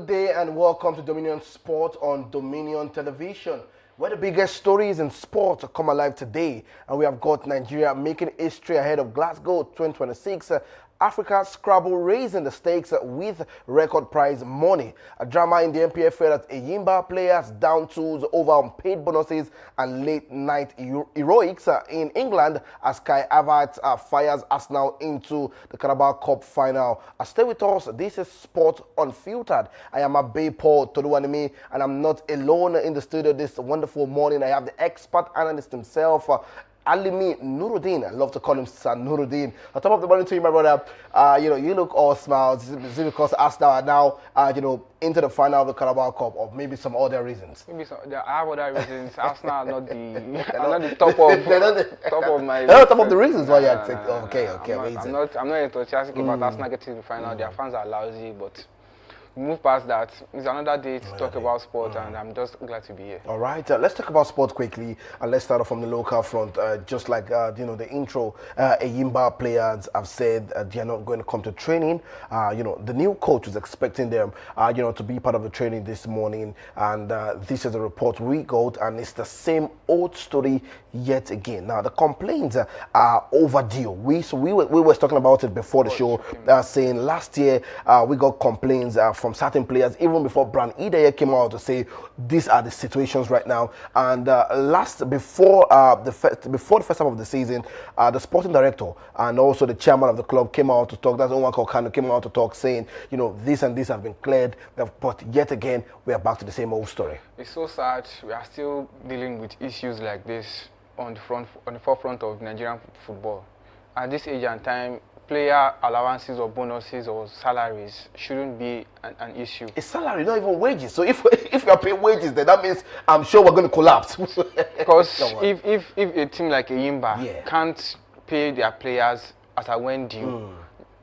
day and welcome to Dominion Sport on Dominion Television, where the biggest stories in sport come alive today. And we have got Nigeria making history ahead of Glasgow 2026. Africa Scrabble raising the stakes with record prize money. A drama in the NPFL at Enyimba, players down tools over unpaid bonuses and late night heroics in England as Kai Havertz fires Arsenal into the Carabao Cup final. Stay with us. This is Sport Unfiltered. I am Abe Paul Toluwanimi, and I'm not alone in the studio this wonderful morning. I have the expert analyst himself, Alimi Nuruddin. I love to call him Sir Nuruddin. On top of the morning to you, my brother. You look all smiles. Is it because Arsenal are now, into the final of the Carabao Cup, or maybe some other reasons? Maybe there are other reasons. Arsenal are not the top of top of my. They're not top of the reasons why you're saying. Okay, I'm not enthusiastic about Arsenal getting to the final. Their fans are lousy, but move past that. It's another day to talk about sport, and I'm just glad to be here. All right, let's talk about sport quickly, and let's start off from the local front. Just like the intro, Enyimba players have said they are not going to come to training. The new coach is expecting them, to be part of the training this morning, and this is a report we got, and it's the same old story yet again. Now the complaints are overdue. We were talking about it before the show, saying last year we got complaints from certain players, even before Brand Ideye came out to say these are the situations right now. And before the first half of the season, the sporting director and also the chairman of the club came out to talk. That's Onwa Kokano came out to talk, saying, this and this have been cleared, but yet again we are back to the same old story. It's so sad. We are still dealing with issues like this on the forefront of Nigerian football. At this age and time, player allowances or bonuses or salaries shouldn't be an issue. It's salary, not even wages. So if you are paying wages, then that means I'm sure we're going to collapse. Because if a team like Enyimba can't pay their players as a when due,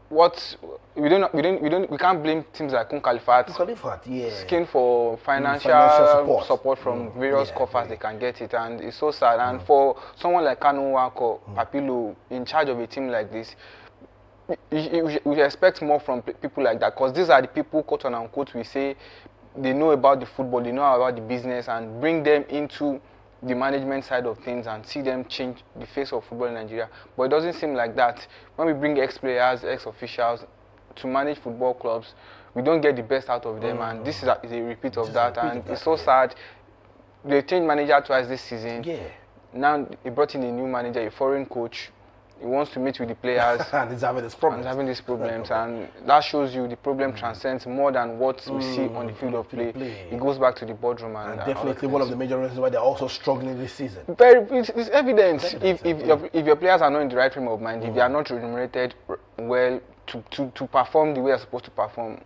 we can't blame teams like Kun Khalifat skin for financial support from various coffers they can get it, and it's so sad. And for someone like Kanu Wako, Papilo, in charge of a team like this, we expect more from people like that, because these are the people, quote unquote, we say they know about the football, they know about the business, and bring them into the management side of things and see them change the face of football in Nigeria. But it doesn't seem like that. When we bring ex-players, ex-officials to manage football clubs, we don't get the best out of them, and this is a repeat of that, and it's so sad. They changed manager twice this season. Now they brought in a new manager, a foreign coach. He wants to meet with the players and he's having these problems. And that shows you the problem transcends more than what we see on the field of play. It goes back to the boardroom, and definitely one of the major reasons why they're also struggling this season. It's evident. If your players are not in the right frame of mind, if they are not remunerated well to perform the way they're supposed to perform,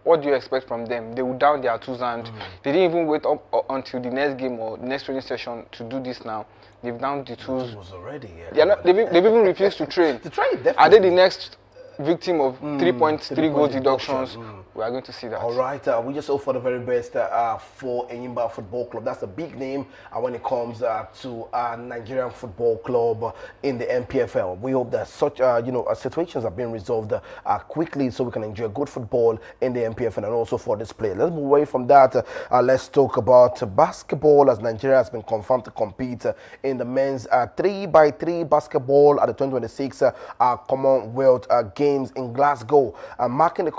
what do you expect from them? They will down their tools, and they didn't even wait up until the next game or next training session to do this now. They've down the tools. Already, they've even refused to train. Are they the next victim of 3.3 goal deductions? We are going to see that. All right, we just hope for the very best for Enyimba Football Club. That's a big name when it comes to Nigerian Football Club in the NPFL. We hope that such situations are being resolved quickly, so we can enjoy good football in the NPFL and also for this play. Let's move away from that. Let's talk about basketball, as Nigeria has been confirmed to compete in the men's 3x3 basketball at the 2026 Commonwealth Games in Glasgow, marking the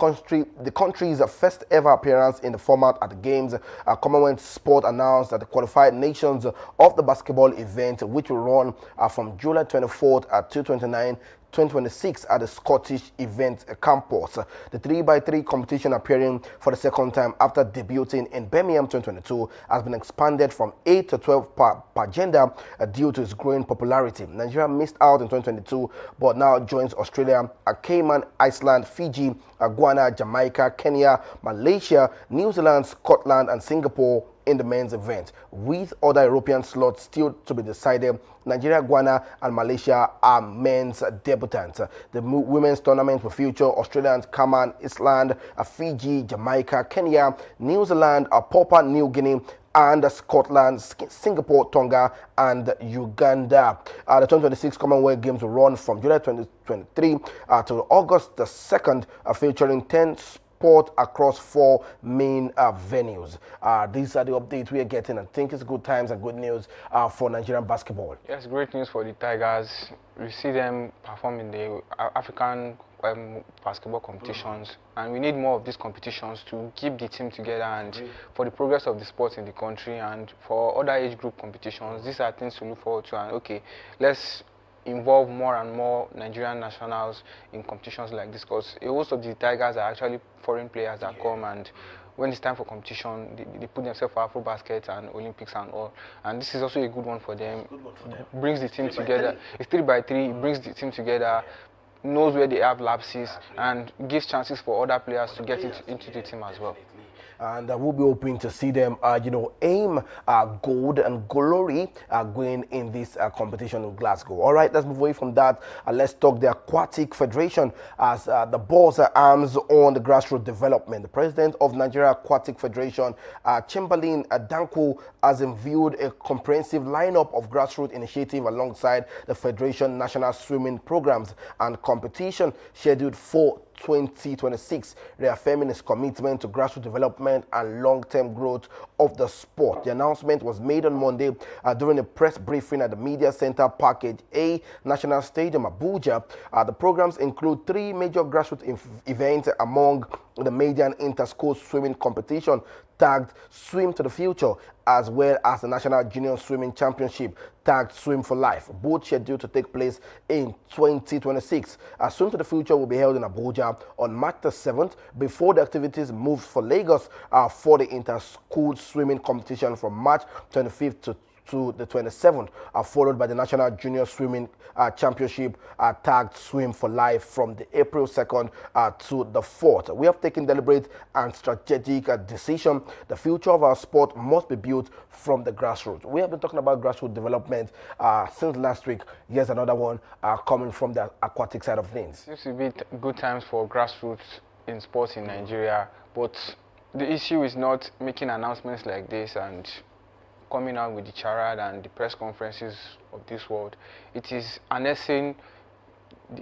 country's first ever appearance in the format at the Games. Commonwealth Sport announced that the qualified nations of the basketball event, which will run from July 24th to 29th, 2026 at the Scottish Event Campus. The 3x3 competition, appearing for the second time after debuting in Birmingham 2022, has been expanded from 8 to 12 per gender due to its growing popularity. Nigeria missed out in 2022, but now joins Australia, Cayman, Iceland, Fiji, Ghana, Jamaica, Kenya, Malaysia, New Zealand, Scotland, and Singapore in the men's event. With other European slots still to be decided, Nigeria, Ghana, and Malaysia are men's debutants. The women's tournament will feature Australia, Cayman, Iceland, Fiji, Jamaica, Kenya, New Zealand, Papua New Guinea, and Scotland, Singapore, Tonga, and Uganda. The 2026 Commonwealth Games will run from July 2023 to August the 2nd, featuring 10 sport across 4 main venues. These are the updates we are getting. I think it's good times and good news for Nigerian basketball. Yes, great news for the Tigers. We see them perform in the African basketball competitions, and we need more of these competitions to keep the team together and for the progress of the sport in the country, and for other age group competitions. These are things to look forward to, and okay, let's involve more and more Nigerian nationals in competitions like this, because most of the Tigers are actually foreign players that come, and when it's time for competition, they put themselves for Afro-Basket and Olympics and all. And this is also a good one for them. Brings the team together. It's 3x3. It brings the team together, knows where they have lapses, and gives chances for other players to get into the team as well. And we'll be hoping to see them, aim gold and glory going in this competition in Glasgow. All right, let's move away from that. Let's talk the Aquatic Federation as the balls are arms on the grassroots development. The president of Nigeria Aquatic Federation, Chamberlain Danko, has unveiled a comprehensive lineup of grassroots initiative alongside the Federation national swimming programs and competition scheduled for 2026, reaffirming its commitment to grassroots development and long-term growth of the sport. The announcement was made on Monday during a press briefing at the Media Center Package A, National Stadium, Abuja. The programs include 3 major grassroots events among the major and inter-school swimming competition tagged Swim to the Future, as well as the National Junior Swimming Championship tagged Swim for Life, both scheduled to take place in 2026. Swim to the Future will be held in Abuja on March the 7th before the activities move for Lagos for the inter-school swimming competition from March 25th to the 27th, followed by the National Junior Swimming Championship tagged Swim for Life from the April 2nd to the 4th. We have taken deliberate and strategic decision. The future of our sport must be built from the grassroots. We have been talking about grassroots development since last week. Here's another one coming from the aquatic side of things. Seems to be good times for grassroots in sports in Nigeria, but the issue is not making announcements like this and coming out with the charade and the press conferences of this world. It is harnessing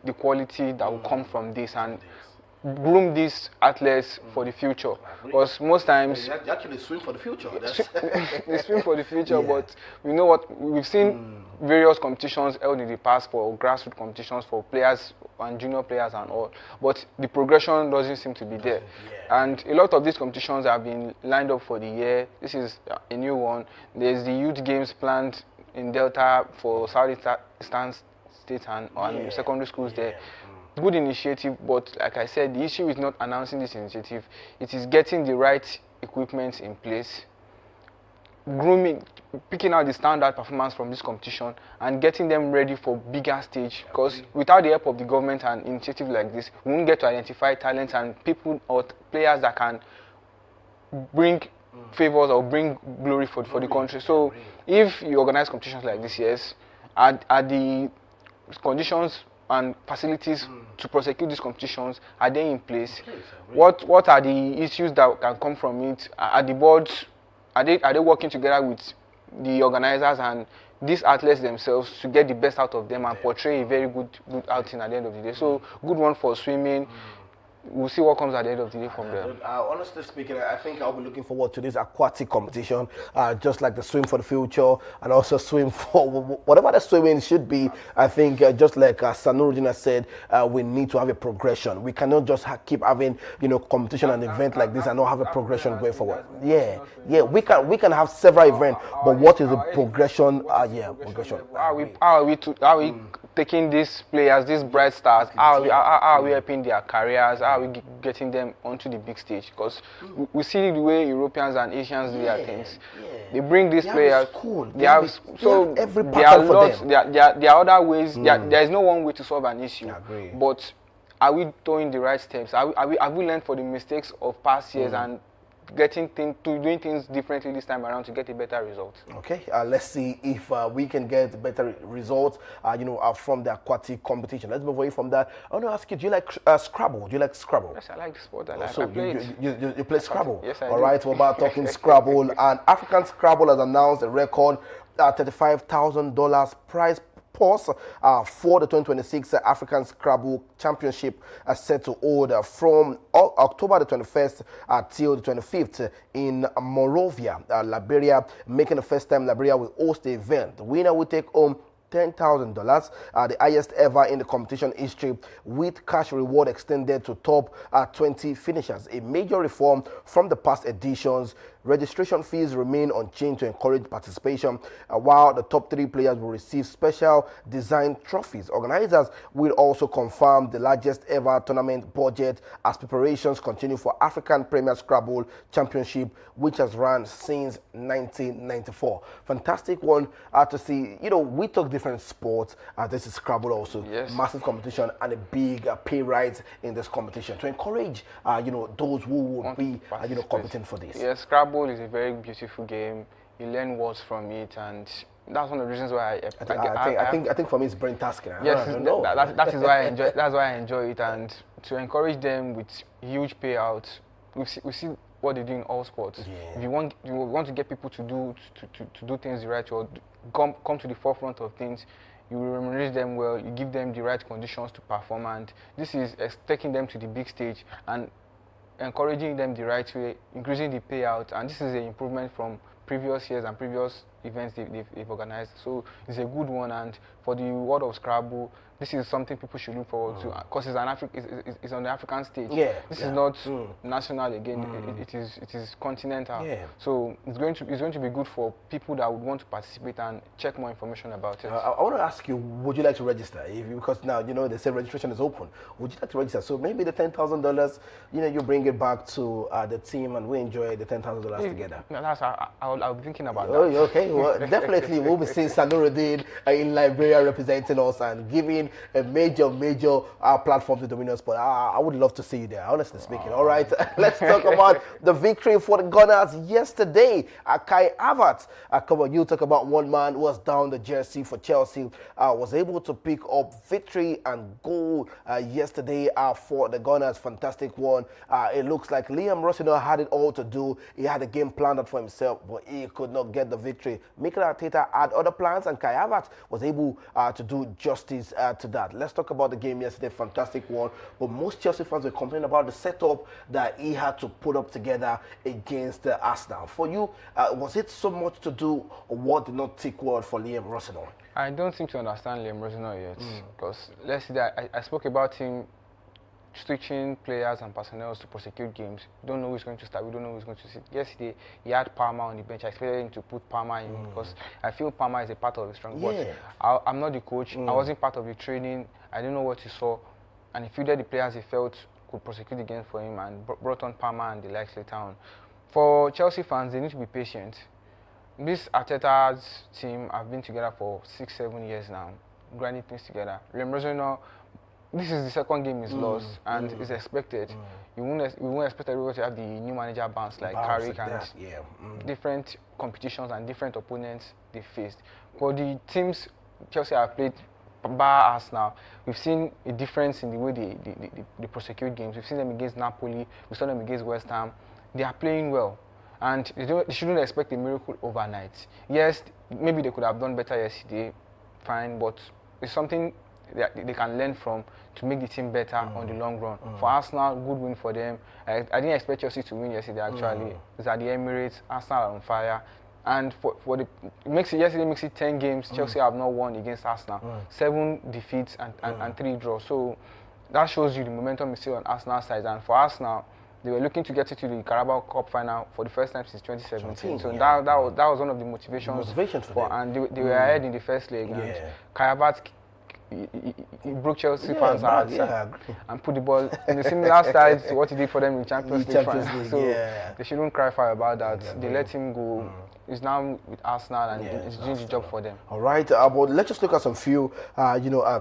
the quality that will come from this and groom these athletes for the future. Because most times they actually swim for the future. They swim for the future, but we know what we've seen various competitions held in the past for grassroots competitions for players and junior players and all, but the progression doesn't seem to be there. And a lot of these competitions have been lined up for the year. This is a new one. There's the youth games planned in Delta for Southeastern states and secondary schools there. Good initiative, but like I said, the issue is not announcing this initiative. It is getting the right equipment in place, grooming, picking out the standard performance from this competition and getting them ready for bigger stage, because without the help of the government and initiative like this, we won't get to identify talents and people or players that can bring favors or bring glory for the country. So if you organize competitions like this, yes, are the conditions and facilities to prosecute these competitions, are they in place? What are the issues that can come from it? Are the boards, are they working together with the organizers and these athletes themselves to get the best out of them and portray a very good outing at the end of the day? So good one for swimming. We'll see what comes at the end of the day from there. Honestly speaking, I think I'll be looking forward to this aquatic competition, just like the Swim for the Future and also Swim for whatever the swimming should be. I think just like Sanurudin has said, we need to have a progression. We cannot just keep having competition and event like this and not have a progression going forward. We can have several events, but what is the progression? Progression. How are we taking these players, these bright stars? How are we helping their careers? How are we getting them onto the big stage? Because we see the way Europeans and Asians do their things. They bring these players. There are other ways. There is no one way to solve an issue. But are we doing the right steps? Have we learned from the mistakes of past years and doing things differently this time around to get a better result? Okay, let's see if we can get better results from the aquatic competition. Let's move away from that. I want to ask you, do you like Scrabble? Do you like Scrabble? Yes, I like the sport. You play Scrabble? Yes, I do. All right, we're about talking Scrabble. And African Scrabble has announced a record $35,000 prize pause for the 2026 African Scrabble Championship set to hold from October the 21st till the 25th in Monrovia, Liberia, making the first time Liberia will host the event. The winner will take home $10,000, the highest ever in the competition history, with cash reward extended to top 20 finishers. A major reform from the past editions. Registration fees remain unchanged to encourage participation, while the top 3 players will receive special design trophies. Organizers will also confirm the largest ever tournament budget as preparations continue for African Premier Scrabble Championship, which has run since 1994. Fantastic one to see. You know, we talk different sports. This is Scrabble also. Yes. Massive competition and a big pay rise in this competition to encourage, you know, those who would be, you know, competing for this. Yes, Scrabble is a very beautiful game. You learn words from it, and that's one of the reasons why I think for me it's brain tasking. Yes, that is why I enjoy. That's why I enjoy it, and to encourage them with huge payouts. We see what they do in all sports. Yeah. If you want to get people to do things the right way, or come to the forefront of things, you remunerate them well. You give them the right conditions to perform, and this is taking them to the big stage and encouraging them the right way, increasing the payout, and this is an improvement from previous years and previous events they've organized. So it's a good one, and for the world of Scrabble, this is something people should look forward to, because it's on the African stage. Yeah, this is not national again. It is continental. Yeah. So it's going to be good for people that would want to participate and check more information about it. I want to ask you, would you like to register? Because now, you know, they say registration is open. Would you like to register? So maybe the $10,000, you know, you bring it back to the team and we enjoy the $10,000 together. That's I'll be thinking about that. Oh, okay. Well, definitely we'll be seeing Sanuruddin in Liberia representing us and giving a major platform to Dominion Sport. I would love to see you there, honestly speaking. All right, let's talk about the victory for the Gunners yesterday. Kai Havertz, come on, you talk about one man who was down the jersey for Chelsea, was able to pick up victory and goal yesterday for the Gunners. Fantastic one. It looks like Liam Rossino had it all to do. He had a game planned out for himself, but he could not get the victory. Mikel Arteta had other plans, and Kai Havertz was able to do justice to that. Let's talk about the game yesterday. Fantastic one. But most Chelsea fans were complaining about the setup that he had to put up together against Arsenal. For you, was it so much to do, or what did not tick well for Liam Rossino? I don't seem to understand Liam Rossino yet, because let's see that I spoke about him switching players and personnel to prosecute games. We don't know who's going to start. We don't know who's going to sit. Yesterday, he had Palmer on the bench. I expected him to put Palmer in because I feel Palmer is a part of the strong. Yeah. But I'm not the coach. I wasn't part of the training. I didn't know what he saw. And he fielded the players he felt could prosecute the game for him and brought on Palmer and the likes later on. For Chelsea fans, they need to be patient. This Arteta's team have been together for 6-7 years now, grinding things together. Liam Rossino, this is the second game he's lost, and it's expected. You won't expect everybody to have the new manager bounce like Carrick and different competitions and different opponents they faced. But the teams Chelsea have played, bar Arsenal, we've seen a difference in the way they prosecute games. We've seen them against Napoli, we saw them against West Ham. They are playing well, and they shouldn't expect a miracle overnight. Yes, maybe they could have done better yesterday, fine, but it's something they can learn from to make the team better on the long run. For Arsenal, good win for them. I didn't expect Chelsea to win yesterday, actually. It's at the Emirates, Arsenal are on fire. And yesterday makes it 10 games. Chelsea have not won against Arsenal. 7 defeats and 3 draws. So that shows you the momentum is still on Arsenal's side. And for Arsenal, they were looking to get into the Carabao Cup final for the first time since 2017. So that was one of the motivations for them. And they were ahead in the first leg. And Kai Havertz, he broke Chelsea fans' hearts and put the ball in the similar side to what he did for them in Champions League. So they shouldn't cry foul about that. They let him go. He's now with Arsenal and it's doing the job for them. All right, but let's just look at some few,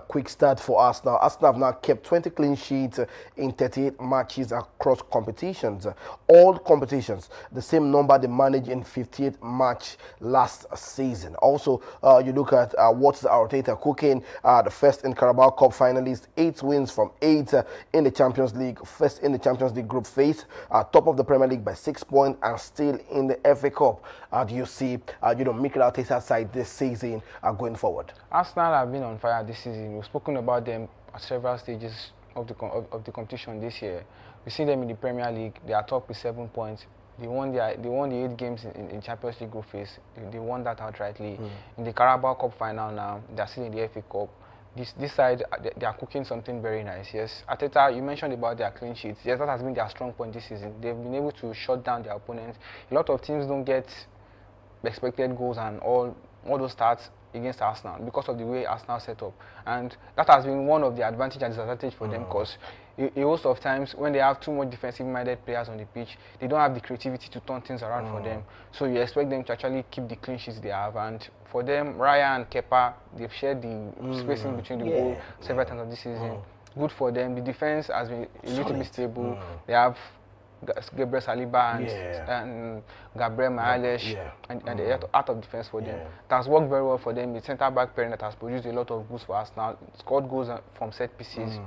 quick stats for Arsenal. Arsenal have now kept 20 clean sheets in 38 matches across competitions. All competitions, the same number they managed in 58 match last season. Also, you look at what's Arteta cooking. The first in Carabao Cup finalist, 8 wins from 8 in the Champions League. First in the Champions League group phase, top of the Premier League by 6 points, and still in the FA Cup. Do you see, Mikel Arteta's side this season going forward? Arsenal have been on fire this season. We've spoken about them at several stages of the competition this year. We see them in the Premier League. They are top with 7 points. They won the 8 games in Champions League group phase. They won that outrightly. In the Carabao Cup final now, they're still in the FA Cup. This side, they are cooking something very nice. Yes, Arteta, you mentioned about their clean sheets. Yes, that has been their strong point this season. They've been able to shut down their opponents. A lot of teams don't get expected goals and all those stats against Arsenal because of the way Arsenal set up, and that has been one of the advantage and disadvantage for them, because a host of times when they have too much defensive-minded players on the pitch, they don't have the creativity to turn things around for them. So you expect them to actually keep the clean sheets they have, and for them, Raya and Kepa, they've shared the spacing between the goal several times of this season. Good for them. The defense has been a little bit stable. They have Gabriel Saliba and Gabriel Magalhaes and the out of defense for them. It has worked very well for them. The centre-back pairing that has produced a lot of goals for Arsenal, scored goals from set pieces.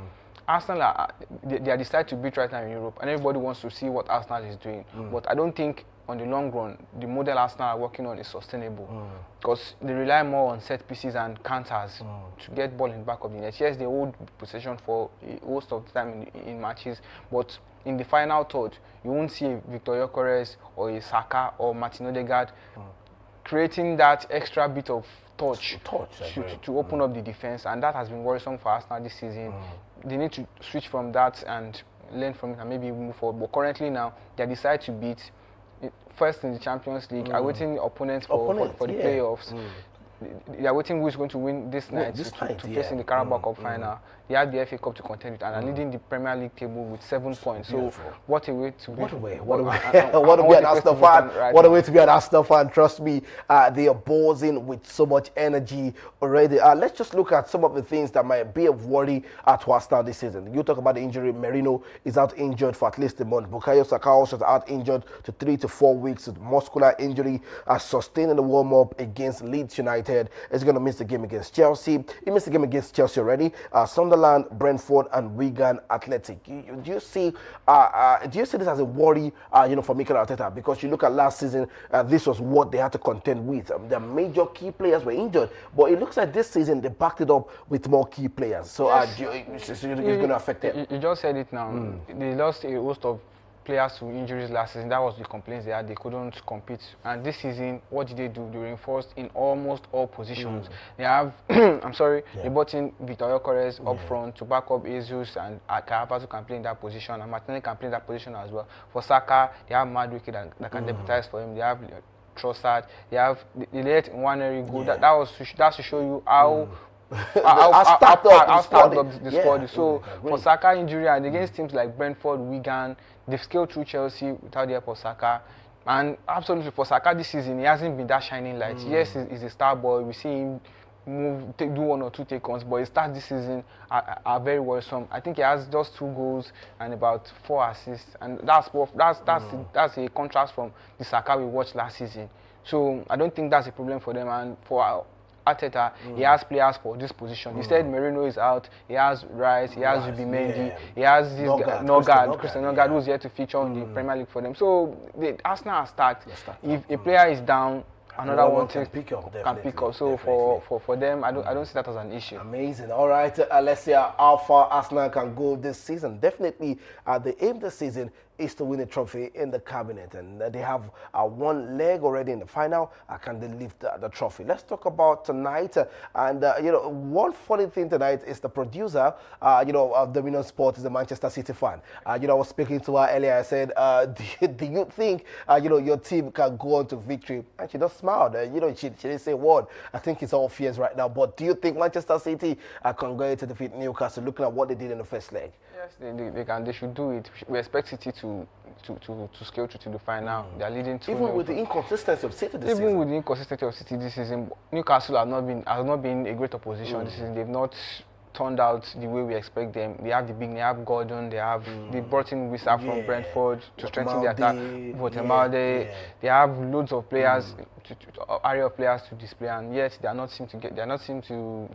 Arsenal, they are decided to beat right now in Europe, and everybody wants to see what Arsenal is doing. But I don't think on the long run, the model Arsenal are working on is sustainable, because they rely more on set pieces and counters to get ball in the back of the net. Yes, they hold possession for most of the time in matches, but in the final third, you won't see a Victor Gyökeres or a Saka or Martin Odegaard creating that extra bit of touch to open up the defense, and that has been worrisome for Arsenal this season. They need to switch from that and learn from it and maybe move forward. But currently now, they decide to beat first in the Champions League, awaiting opponents for the playoffs. They are waiting who is going to win this night to face in the Carabao Cup final. They have the FA Cup to contend with and are leading the Premier League table with 7 points. So what a way to be! What a way! What a way! An Arsenal fan! What a way to be an Arsenal fan! Trust me, they are buzzing with so much energy already. Let's just look at some of the things that might be of worry to Arsenal this season. You talk about the injury. Merino is out injured for at least a month. Bukayo Saka also is out injured to 3 to 4 weeks with muscular injury sustained in the warm-up against Leeds United. Is going to miss the game against Chelsea. He missed the game against Chelsea already. Sunderland, Brentford, and Wigan Athletic. Do you see this as a worry, for Mikel Arteta? Because you look at last season, this was what they had to contend with. Their major key players were injured, but it looks like this season they backed it up with more key players. So it's going to affect them. You just said it now. They lost a host of players to injuries last season. That was the complaints they had. They couldn't compete. And this season, what did they do? They reinforced in almost all positions. They have, they brought in Victor Gyökeres up front to back up Jesus and Kavas, who can play in that position, and Martinelli can play in that position as well. For Saka, they have Madueke that can deputize for him. They have Trossard. They have they let Nwaneri go. That's to show you how how stacked up the squad. So for Saka injury and against teams like Brentford, Wigan, they've scaled through Chelsea without the help of Saka. And absolutely for Saka this season, he hasn't been that shining light. Yes, he's a star boy. We see him do 1 or 2 take-ons, but his stats this season are very worrisome. I think he has just 2 goals and about 4 assists, and that's a contrast from the Saka we watched last season. So I don't think that's a problem for them. And for Arteta, he has players for this position. He said Merino is out. He has Rice. He has Zubimendi. He has this Christian Nogard, who's here to feature in the Premier League for them. So Arsenal are stacked. If a player is down, another one can pick up. So for them, I don't see that as an issue. Amazing. All right, let's see how far Arsenal can go this season. Definitely, the aim this season is to win a trophy in the cabinet, and they have one leg already in the final. Can they lift the trophy? Let's talk about tonight. One funny thing tonight is the producer, of Dominion Sport is a Manchester City fan. I was speaking to her earlier. I said, do you think, your team can go on to victory? And she just smiled. She didn't say a word. I think it's all fears right now. But do you think Manchester City can go to defeat Newcastle, looking at what they did in the first leg? Yes, they can. They should do it. We expect City to scale through to the final. They are leading to even with the inconsistency of City this season. Even with the inconsistency of City this season, Newcastle has not been a great opposition this season. They've not turned out the way we expect them. They have they have Gordon. They brought in Wissa from Brentford to strengthen the attack. Votemalde. They have loads of players, area of players to display, and yet they are not seem to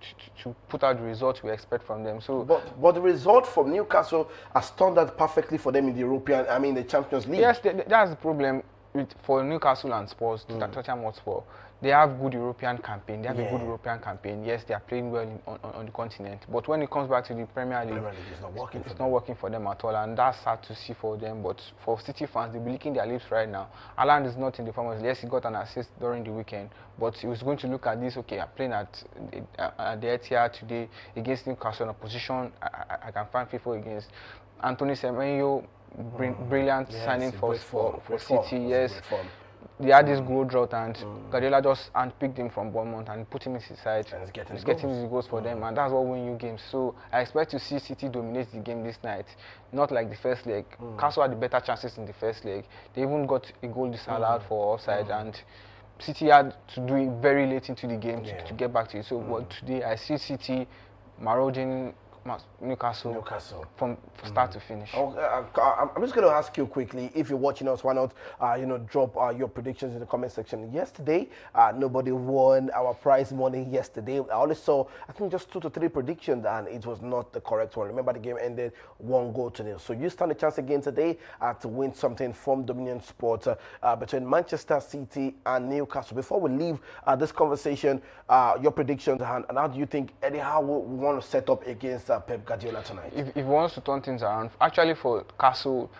put out the results we expect from them. So, but the result from Newcastle has turned out perfectly for them in the the Champions League. Yes, that's the problem. for Newcastle and Spurs, Tottenham Hotspur, they have good European campaign. They have a good European campaign. Yes, they are playing well on the continent. But when it comes back to the Premier League, it's not working for them at all. And that's sad to see for them. But for City fans, they'll be licking their lips right now. Haaland is not in the form. Yes, he got an assist during the weekend. But he was going to look at this, okay, I'm playing at the Etihad today against Newcastle in a position I can find people against. Anthony Semenyo, brilliant signing for City. Yes. They had this goal drought, and Guardiola just handpicked him from Bournemouth and put him in his side. And he's getting his goals for them, and that's what wins you games. So I expect to see City dominate the game this night, not like the first leg. Castle had the better chances in the first leg. They even got a goal disallowed for offside, and City had to do it very late into the game to get back to it. So but today I see City marauding Newcastle from start to finish. I'm just going to ask you quickly, if you're watching us, why not drop your predictions in the comment section. Yesterday, nobody won our prize money yesterday. I only saw, I think, just 2 to 3 predictions, and it was not the correct one. Remember, the game ended 1-0. So you stand a chance again today to win something from Dominion Sports between Manchester City and Newcastle. Before we leave this conversation, your predictions, and how do you think Eddie Howe will want to set up against Pep Guardiola tonight? If he wants to turn things around, actually for Castle,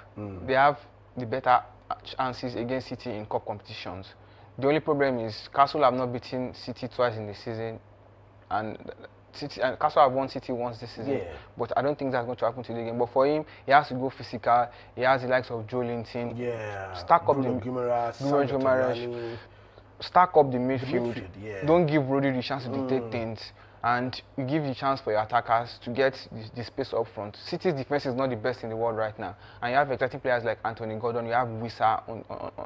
they have the better chances against City in cup competitions. The only problem is Castle have not beaten City twice in the season, and Castle have won City once this season. But I don't think that's going to happen today again. But for him, he has to go physical. He has the likes of Joe Linton. Stack up the Guimaraes. Stack up the midfield. Don't give Rodri the chance to dictate things. And you give the chance for your attackers to get the space up front. City's defense is not the best in the world right now. And you have exciting players like Anthony Gordon, you have Wissa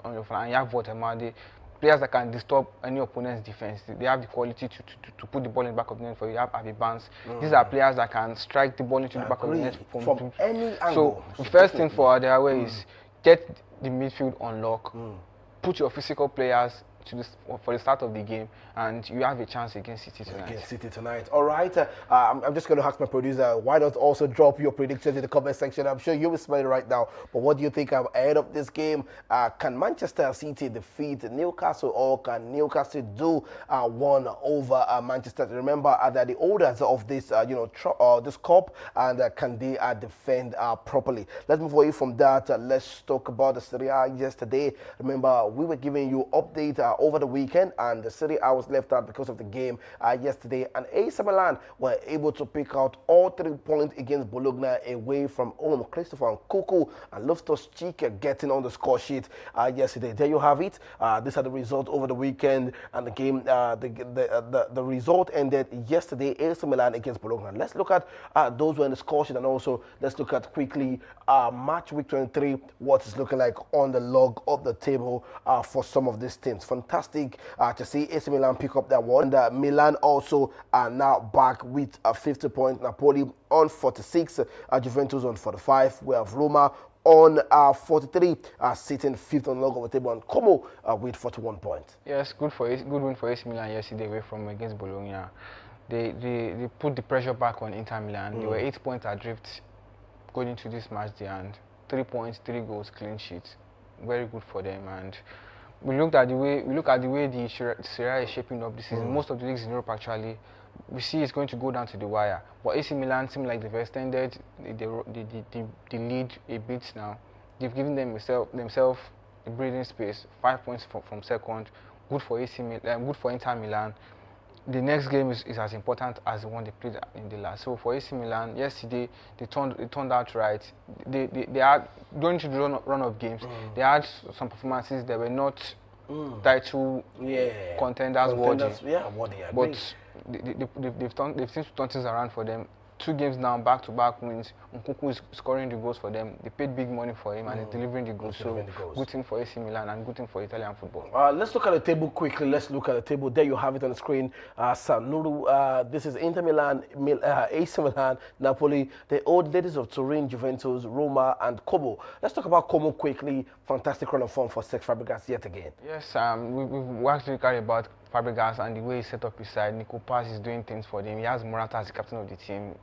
on your flank, and you have Votemade, players that can disturb any opponent's defense. They have the quality to put the ball in the back of the net for you. You have Avi Barnes. These are players that can strike the ball into the back of the net from any angle. So the first thing for their way is get the midfield on lock, put your physical players for the start of the game, and you have a chance against City tonight. All right. I'm just going to ask my producer, why not also drop your predictions in the comment section? I'm sure you will smile right now. But what do you think ahead of this game? Can Manchester City defeat Newcastle, or can Newcastle do one over Manchester? Remember, they're the holders of this, this cup, and can they defend properly? Let's move away from that. Let's talk about the Serie A yesterday. Remember, we were giving you update over the weekend, and the Serie A was left out because of the game yesterday, and AC Milan were able to pick out all 3 points against Bologna away from home. Christopher Nkunku and Loftus-Cheek getting on the score sheet yesterday. There you have it. These are the results over the weekend, and the game, the result ended yesterday, AC Milan against Bologna. Let's look at those who are in the score sheet, and also let's look at quickly match week 23, what is looking like on the log of the table for some of these teams. Fantastic to see AC Milan pick up that one. Milan also are now back with 50 points. Napoli on 46, Juventus on 45. We have Roma on 43, sitting 5th on the log of the table, and Como with 41 points. Yes, good win for AC Milan yesterday away from against Bologna. They put the pressure back on Inter Milan. They were 8 points adrift going into this match there, and 3 points, 3 goals, clean sheets. Very good for them. And we look at the way the Serie A is shaping up this season. Most of the leagues in Europe, actually, we see it's going to go down to the wire. But AC Milan seem like they've extended the lead a bit now. They've given themselves a breathing space. 5 points from second. Good for AC Milan. Good for Inter Milan. The next game is as important as the one they played in the last. So for AC Milan, yesterday they turned out right. They had going to the run of games. They had some performances that were not title contenders worthy. But they've seemed to turn things around for them. 2 games now, back-to-back wins. Nkunku is scoring the goals for them. They paid big money for him, and they're delivering the goals. So good thing for AC Milan and good thing for Italian football. Let's look at the table quickly. Let's look at the table. There you have it on the screen. Sanuru, this is Inter Milan, AC Milan, Napoli, the old ladies of Turin, Juventus, Roma, and Como. Let's talk about Como quickly. Fantastic run of form for Cesc Fabregas yet again. Yes, we've actually carried about Fabregas and the way he set up his side. Nico Paz is doing things for them. He has Morata as the captain of the team.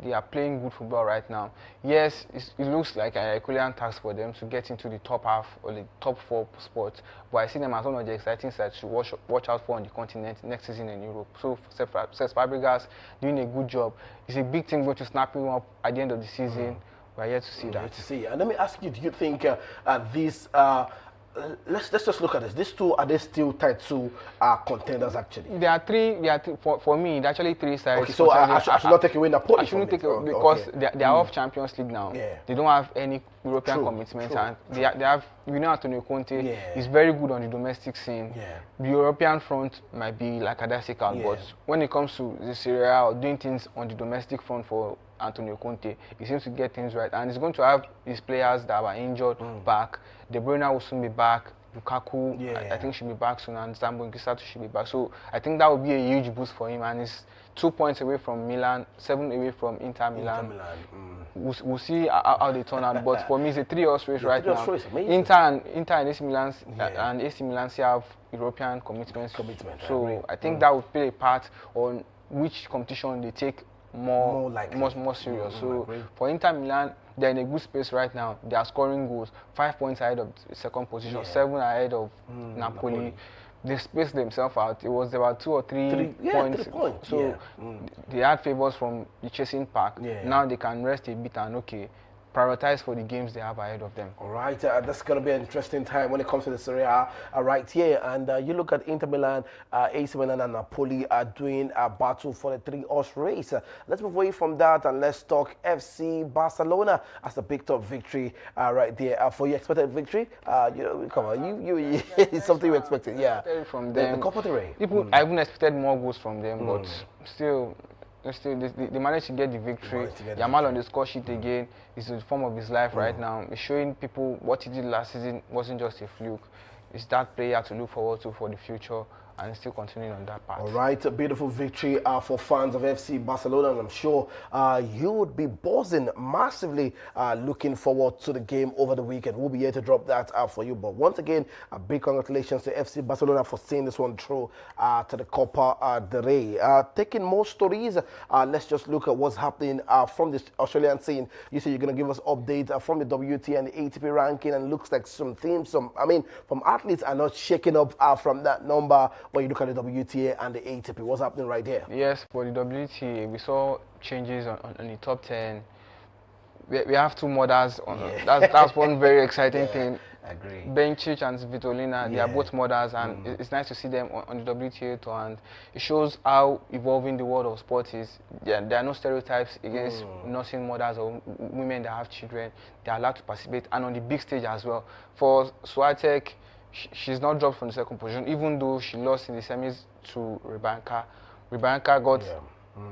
they are playing good football right now. Yes, it looks like an Herculean task for them to get into the top half or the top 4 spots, but I see them as one of the exciting sides to watch out for on the continent next season in Europe. So Cesc Fabregas doing a good job. It's a big thing going to snap him up at the end of the season. We're yet to see that. To see. And let me ask you, do you think these let's just look at this. These two, are they still tied to contenders actually? There are three. For me, there are actually 3 sides. Okay, so I should not take away Napoli. I shouldn't take away because they are off Champions League now. Yeah. They don't have any European commitments, and they have. You know, Antonio Conte is very good on the domestic scene. Yeah. The European front might be like a daisical, but when it comes to the Serie A or doing things on the domestic front for Antonio Conte, he seems to get things right, and he's going to have his players that were injured back. De Bruyne will soon be back. Lukaku, I think should be back soon, and Zambo Ngisatu should be back. So I think that would be a huge boost for him, and he's 2 points away from Milan, 7 away from Inter Milan. We'll see how they turn out, but for me it's a 3-horse race right now. Inter and AC Milan and AC Milan still have European commitments. So I think that would play a part on which competition they take more serious. So for Inter Milan, they're in a good space right now. They are scoring goals, 5 points ahead of the second position, 7 ahead of Napoli. They spaced themselves out. It was about 2 or 3 points. 3 points. So they had favors from the chasing pack. Now they can rest a bit and prioritize for the games they have ahead of them. All right, that's going to be an interesting time when it comes to the Serie A right here. And you look at Inter Milan, AC Milan and Napoli are doing a battle for the 3-horse race. Let's move away from that and let's talk FC Barcelona as the big top victory right there. For your expected victory, come on, it's something you expected, From them, the Copa del Rey. I even expected more goals from them, but still, they managed to get the victory. Yamal on the score sheet again. It's the form of his life right now. He's showing people what he did last season wasn't just a fluke. It's that player to look forward to for the future, and still continuing on that path. All right, a beautiful victory for fans of FC Barcelona, and I'm sure you would be buzzing massively looking forward to the game over the weekend. We'll be here to drop that for you. But once again, a big congratulations to FC Barcelona for seeing this one through to the Copa del Rey. Taking more stories, let's just look at what's happening from the Australian scene. You say you're going to give us updates from the WTA and the ATP ranking, and looks like some teams, from athletes are not shaking up from that number. When you look at the WTA and the ATP, what's happening right here? Yes, for the WTA, we saw changes on the top 10. We have 2 mothers. That's one very exciting thing. I agree. Bencic and Svitolina, they are both mothers, and it's nice to see them on the WTA tour, and it shows how evolving the world of sport is. There are no stereotypes against nursing mothers or women that have children. They are allowed to participate, and on the big stage as well. For Swiatek, she's not dropped from the second position, even though she lost in the semis to Rybanka. Rybanka got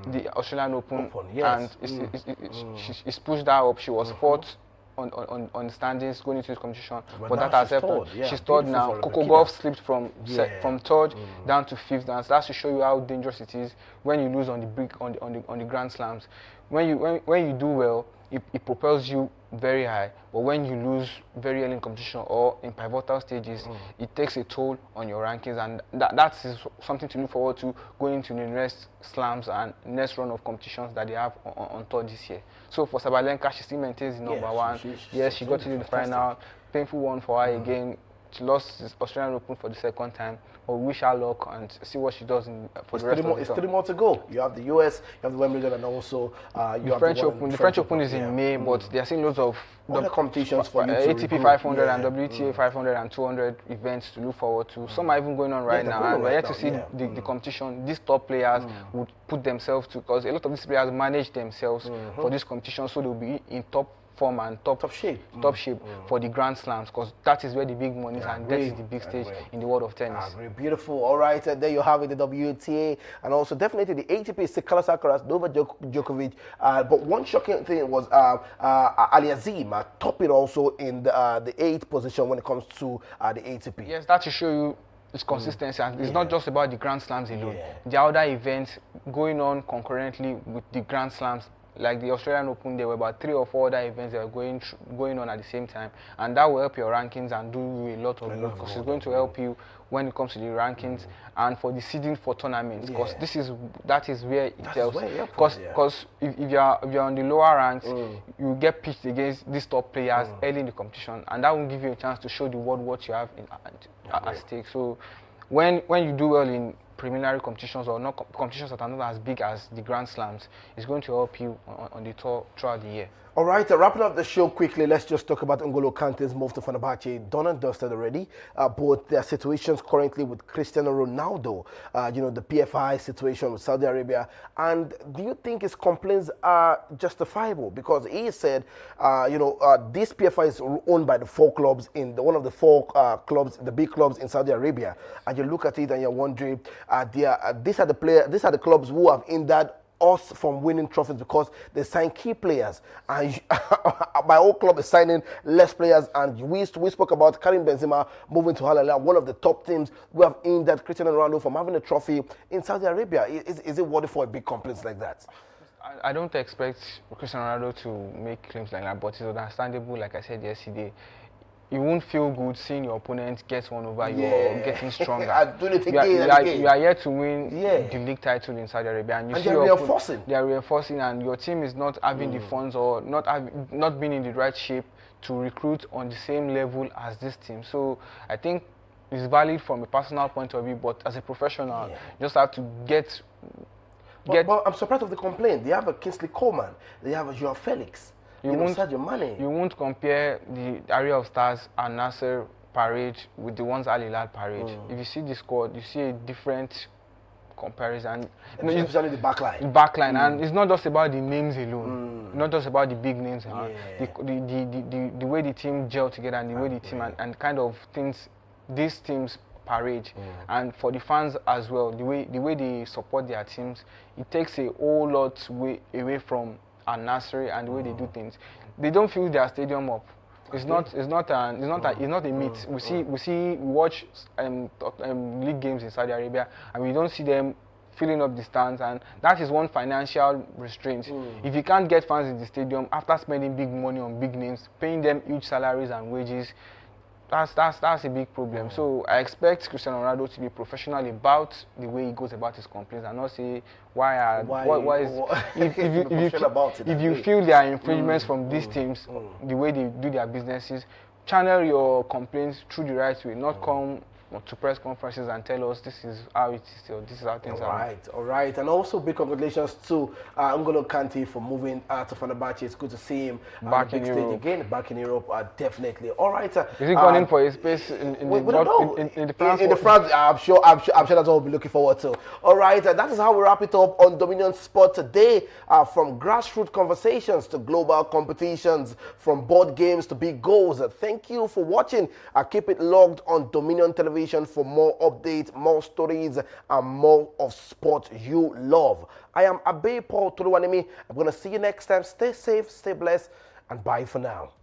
the Australian Open, and it's pushed her up. She was 4th on the standings going into this competition, but that has helped her. She's 3rd now. Coco Gauff slipped from 3rd down to 5th, and so that's to show you how dangerous it is when you lose on the Grand Slams. When you do well, it propels you very high, but when you lose very early in competition or in pivotal stages, it takes a toll on your rankings, and that is something to look forward to going into the next slams and next run of competitions that they have on tour this year. So for Sabalenka, she still maintains the number 1. She got to the final. Painful one for her again. She lost the Australian Open for the 2nd time. But wish her luck and see what she does for the rest of the It's 3 more to go. You have the US, you have the Wimbledon, and also you have French Open. The French Open is in May, but they are seeing loads of other competitions for you ATP 500 and WTA 500 and 200 events to look forward to. Some are even going on right now, and we're here to see the competition. These top players would put themselves to, because a lot of these players manage themselves for this competition, so they'll be in top form and top shape for the Grand Slams, because that is where the big money is, and that is the big stage in the world of tennis. Beautiful. All right, there you have it, the WTA, and also definitely the ATP is Carlos Alcaraz, Novak Djokovic. But one shocking thing was Aliassime topping also in the 8th position when it comes to the ATP. Yes, that to show you its consistency, and it's not just about the Grand Slams alone. There are other events going on concurrently with the Grand Slams like the Australian Open, there were about 3 or 4 other events that were going on at the same time, and that will help your rankings and do you a lot of good, because it's going to help you when it comes to the rankings and for the seeding for tournaments, because that is where it helps. Because if you're on the lower ranks, you get pitched against these top players early in the competition, and that will give you a chance to show the world what you have at stake. So when you do well in preliminary competitions or not competitions that are not as big as the Grand Slams, it's going to help you on the tour throughout the year. All right, wrapping up the show quickly, let's just talk about N'Golo Kante's move to Fenerbahce. Done and dusted already. Both their situations currently with Cristiano Ronaldo, the PFI situation with Saudi Arabia. And do you think his complaints are justifiable? Because he said, this PFI is owned by the 4 clubs one of the 4 clubs, the big clubs in Saudi Arabia. And you look at it and you're wondering, these are the clubs who have hindered us from winning trophies because they sign key players, and my whole club is signing less players. And we spoke about Karim Benzema moving to Al Hilal, one of the top teams who have hindered Cristiano Ronaldo from having a trophy in Saudi Arabia. Is it worthy for a big complaint like that? I don't expect Cristiano Ronaldo to make claims like that, but it's understandable. Like I said yesterday, you won't feel good seeing your opponent get one over you or getting stronger. You are here to win the league title in Saudi Arabia, and they are reinforcing, and your team is not having the funds or not being in the right shape to recruit on the same level as this team. So I think it's valid from a personal point of view, but as a professional, you just have to get. But I'm surprised of the complaint. They have a Kingsley Coleman, they have a Joao Felix. You won't compare the area of stars and Nasser parade with the ones Al Hilal parade. If you see the squad, you see a different comparison. Especially the backline. The backline, and it's not just about the names alone. Not just about the big names. The way the team gel together, and the way the team and kind of things these teams parade, and for the fans as well, the way they support their teams, it takes a whole lot away from unnecessary and the way they do things. They don't fill their stadium up. It's not a myth. We watch league games in Saudi Arabia, and we don't see them filling up the stands, and that is one financial restraint. If you can't get fans in the stadium after spending big money on big names, paying them huge salaries and wages, that's a big problem. So I expect Cristiano Ronaldo to be professional about the way he goes about his complaints, and not say if you feel there are infringements from these teams, the way they do their businesses, channel your complaints through the right way, not come to press conferences and tell us this is how it is or this is how things are. All right. And also big congratulations to N'Golo Kante for moving to Fenerbahce. It's good to see him back in Europe. Again, back in Europe, definitely. All right. Is he going in for a space in the France? I'm sure that's what we'll be looking forward to. All right. That is how we wrap it up on Dominion Sport today. From grassroots conversations to global competitions, from board games to big goals. Thank you for watching. Keep it logged on Dominion Television for more updates, more stories, and more of sport you love. I am Abe Paul Toluwanimi. I'm going to see you next time. Stay safe, stay blessed, and bye for now.